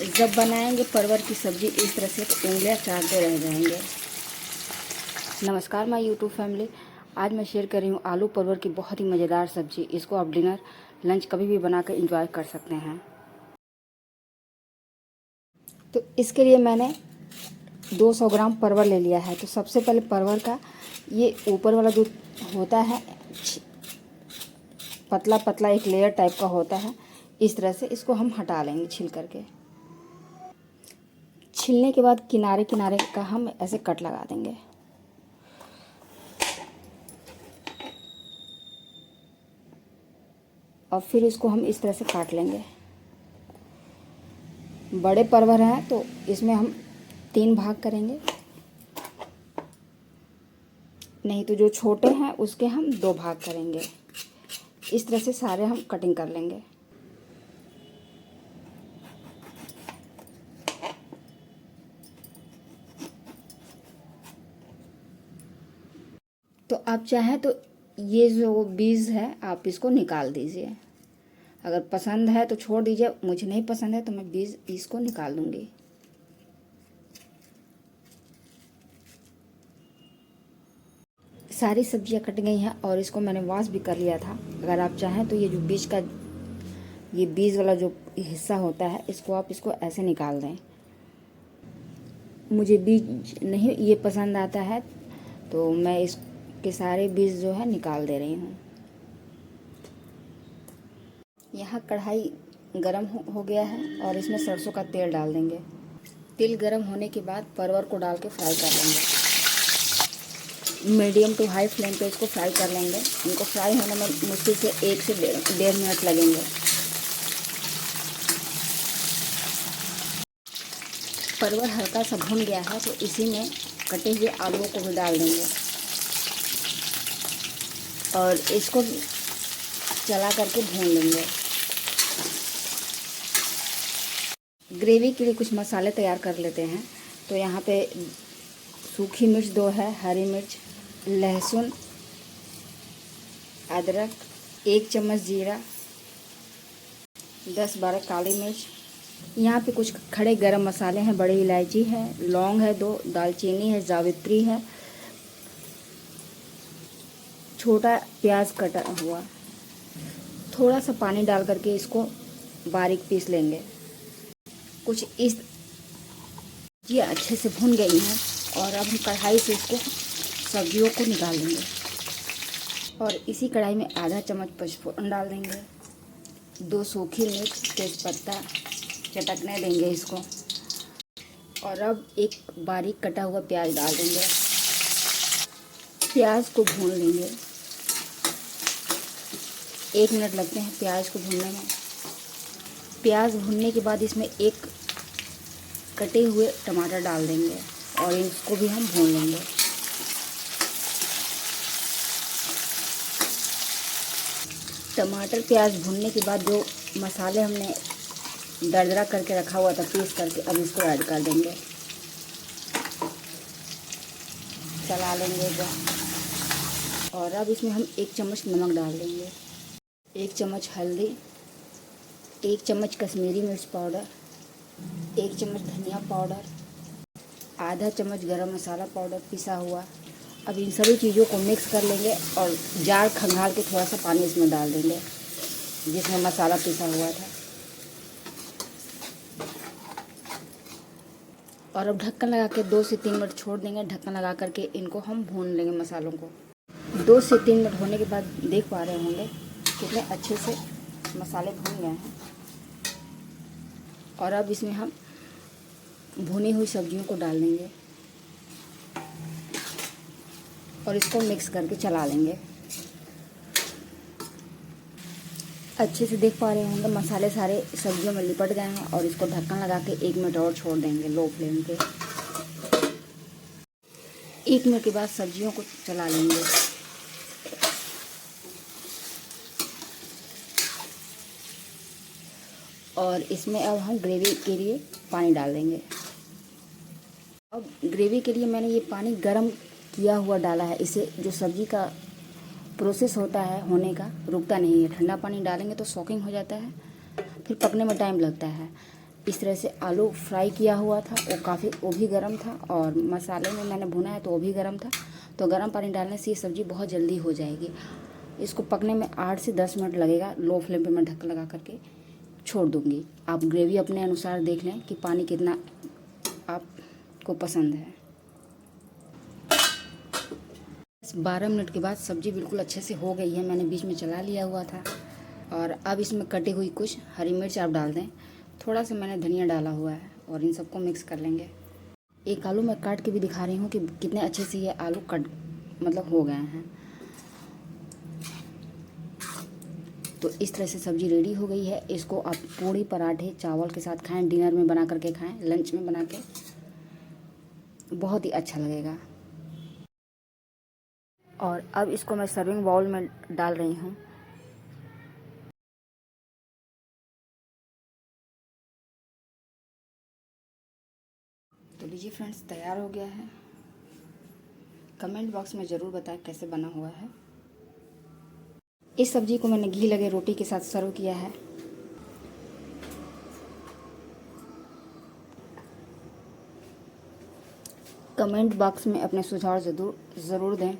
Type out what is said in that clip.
जब बनाएंगे परवर की सब्ज़ी इस तरह से तो उंगलियां चाटते रह जाएंगे। नमस्कार माय यूट्यूब फैमिली, आज मैं शेयर कर रही हूँ आलू परवर की बहुत ही मज़ेदार सब्ज़ी। इसको आप डिनर लंच कभी भी बनाकर एंजॉय कर सकते हैं। तो इसके लिए मैंने 200 ग्राम परवर ले लिया है। तो सबसे पहले परवर का ये ऊपर वाला जो होता है पतला पतला एक लेयर टाइप का होता है, इस तरह से इसको हम हटा लेंगे छिल करके। छिलने के बाद किनारे किनारे का हम ऐसे कट लगा देंगे। और फिर इसको हम इस तरह से काट लेंगे। बड़े परवर हैं तो इसमें हम 3 भाग करेंगे, नहीं तो जो छोटे हैं उसके हम 2 भाग करेंगे। इस तरह से सारे हम कटिंग कर लेंगे। तो आप चाहें तो ये जो बीज है आप इसको निकाल दीजिए। अगर पसंद है तो छोड़ दीजिए, मुझे नहीं पसंद है तो मैं बीज इसको निकाल दूंगी। सारी सब्जियां कट गई हैं और इसको मैंने वॉश भी कर लिया था। अगर आप चाहें तो ये जो बीज वाला जो हिस्सा होता है इसको ऐसे निकाल दें। मुझे बीज नहीं ये पसंद आता है तो मैं इसके सारे बीज जो है निकाल दे रही हूँ। यहाँ कढ़ाई गरम हो गया है और इसमें सरसों का तेल डाल देंगे। तेल गरम होने के बाद परवर को डाल के फ्राई कर लेंगे। मीडियम टू हाई फ्लेम पे इसको फ्राई कर लेंगे। इनको फ्राई होने में मुश्किल से 1 से 1.5 मिनट लगेंगे। परवर हल्का सा भुन गया है तो इसी में कटे हुए आलूओं को भी डाल देंगे और इसको चला करके भून लेंगे। ग्रेवी के लिए कुछ मसाले तैयार कर लेते हैं। तो यहाँ पे सूखी मिर्च 2 है, हरी मिर्च, लहसुन, अदरक, 1 चम्मच जीरा, 10-12 काली मिर्च। यहाँ पे कुछ खड़े गरम मसाले हैं, बड़ी इलायची है, लौंग है 2, दालचीनी है, जावित्री है, छोटा प्याज कटा हुआ। थोड़ा सा पानी डाल करके इसको बारीक पीस लेंगे। कुछ इस ये अच्छे से भुन गई हैं और अब हम कढ़ाई से इसको सब्जियों को निकाल लेंगे और इसी कढ़ाई में आधा चम्मच पचफोरन डाल देंगे, 2 सूखी मिर्च, तेज़पत्ता चटकने देंगे इसको। और अब एक बारीक कटा हुआ प्याज डाल देंगे। प्याज को भून लेंगे। 1 मिनट लगते हैं प्याज को भूनने में। प्याज भूनने के बाद इसमें एक कटे हुए टमाटर डाल देंगे और इसको भी हम भून लेंगे। टमाटर प्याज भूनने के बाद जो मसाले हमने दरदरा करके रखा हुआ था पीस करके, अब इसको ऐड कर देंगे। चला लेंगे और अब इसमें हम 1 चम्मच नमक डाल देंगे, 1 चम्मच हल्दी, 1 चम्मच कश्मीरी मिर्च पाउडर, 1 चम्मच धनिया पाउडर, आधा चम्मच गरम मसाला पाउडर पिसा हुआ। अब इन सभी चीज़ों को मिक्स कर लेंगे और जार खंगाल के थोड़ा सा पानी इसमें डाल देंगे जिसमें मसाला पिसा हुआ था। और अब ढक्कन लगा के 2 से 3 मिनट छोड़ देंगे। ढक्कन लगा करके इनको हम भून लेंगे मसालों को। 2 से 3 मिनट होने के बाद देख पा रहे होंगे कितने अच्छे से मसाले भून गए हैं। और अब इसमें हम भुनी हुई सब्जियों को डाल देंगे और इसको मिक्स करके चला लेंगे। अच्छे से देख पा रहे होंगे मसाले सारे सब्जियों में लिपट गए हैं और इसको ढक्कन लगा के 1 मिनट और छोड़ देंगे लो फ्लेम पे। 1 मिनट के बाद सब्जियों को चला लेंगे। और इसमें अब हम ग्रेवी के लिए पानी डाल देंगे। अब ग्रेवी के लिए मैंने ये पानी गरम किया हुआ डाला है। इसे जो सब्जी का प्रोसेस होता है होने का रुकता नहीं है। ठंडा पानी डालेंगे तो सॉकिंग हो जाता है, फिर पकने में टाइम लगता है। इस तरह से आलू फ्राई किया हुआ था, वो भी गर्म था, और मसाले में मैंने भुना है तो वो भी गर्म था। तो गर्म पानी डालने से ये सब्ज़ी बहुत जल्दी हो जाएगी। इसको पकने में 8 से 10 मिनट लगेगा। लो फ्लेम पे मैं ढक्कन लगा करके छोड़ दूँगी। आप ग्रेवी अपने अनुसार देख लें कि पानी कितना आपको पसंद है। 12 मिनट के बाद सब्ज़ी बिल्कुल अच्छे से हो गई है। मैंने बीच में चला लिया हुआ था। और अब इसमें कटी हुई कुछ हरी मिर्च आप डाल दें। थोड़ा सा मैंने धनिया डाला हुआ है और इन सबको मिक्स कर लेंगे। एक आलू मैं काट के भी दिखा रही हूँ कि कितने अच्छे से ये आलू हो गए हैं। तो इस तरह से सब्ज़ी रेडी हो गई है। इसको आप पूड़ी, पराठे, चावल के साथ खाएं, डिनर में बना करके खाएं, लंच में बना के, बहुत ही अच्छा लगेगा। और अब इसको मैं सर्विंग बाउल में डाल रही हूँ। तो लीजिए फ्रेंड्स, तैयार हो गया है। कमेंट बॉक्स में ज़रूर बताएं कैसे बना हुआ है। इस सब्ज़ी को मैंने घी लगे रोटी के साथ सर्व किया है। कमेंट बॉक्स में अपने सुझाव ज़रूर दें।